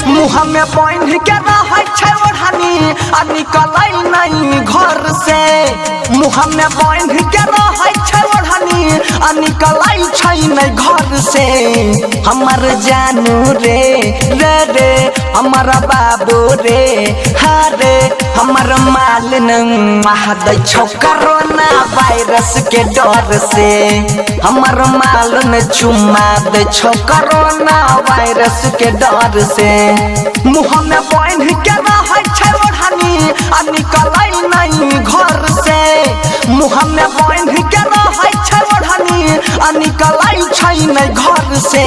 मुँह में बांध के रहे छै ओढ़नी आ निकलै नहीं घर से। मुँह में बांध के रहे छै ओढ़नी आ निकलै छै नहीं घर से। हमर जानू रे रे रे हमर बाबू रे हा रे हमर माल दै छौ कोरोना वायरस के डर से। हमर माल न चुम्मा दै छौ कोरोना वायरस के डर से। मुँह में बांध के रहे छै ओढ़नी आ निकलै नहीं घर से। मुँह में बांध के रहे छै ओढ़नी आ निकलै छै नहीं घर से।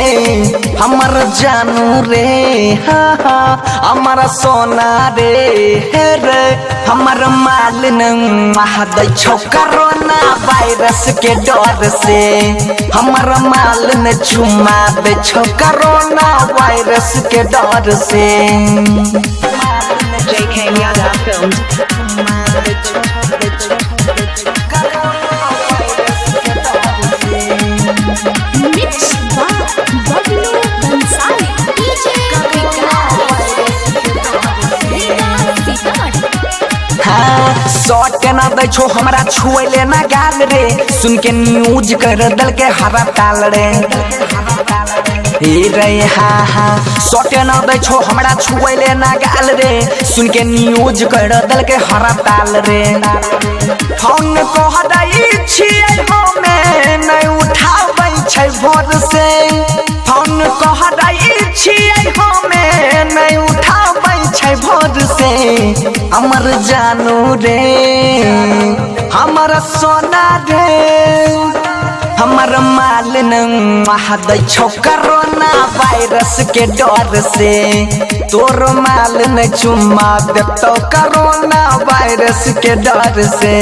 हमर जानू रे हा हा हमर सोना रे हे रे हमर माल दै छौ कोरोना वायरस के डर से। हमर माल न चुम्मा दै छौ कोरोना वायरस के डर से। JK Yadav Films. शॉट न दै छो हमरा छुएले ना गाल रे। सुन के न्यूज कर दल के हरा ताल रे हे रे हा हा। शॉट न दै छो हमरा छुएले ना गाल रे। सुन के न्यूज कर दल के हरा ताल रे। फोन कह दै छियै हमे नहीं उठाबै छै भोर से। फोन कह दै छियै हमे नहीं उठाबै छै भोर से। हमर जानू रे हमर सोना रे हमर माल दै छौ कोरोना वायरस के डर से। तोर माल न चुम्मा देतौ कोरोना वायरस के डर से।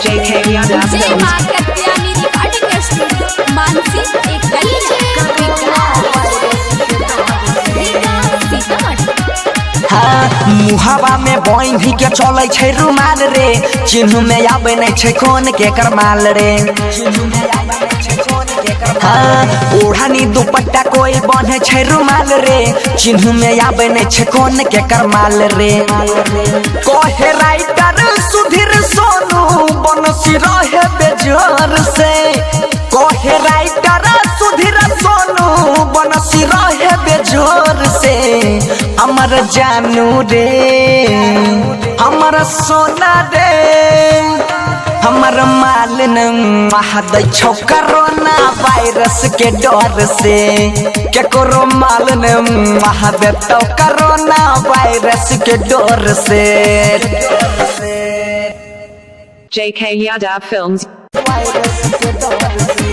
JK Yadav Films. मुहावा में बांध के चलै छै रुमाल रे। चिन्ह में आबै नहीं छै कोन के करमाल रे। ओढ़नी दुपट्टा कोई बांधे छै रुमाल रे। चिन्ह में आबै नहीं छै कोन के करमाल रे। कहे राइटर सुधीर सोनू बनसी रहे बेजोर से। कहे राइटर सुधीर सोनू बनसी रहे बेजोर से। हमर जानू रे हमर सोना रे हमर माल दै छौ कोरोना वायरस के डर से। केकरो माल देतौ कोरोना वायरस के डर से। JK Yadav Films. वायरस के डर से।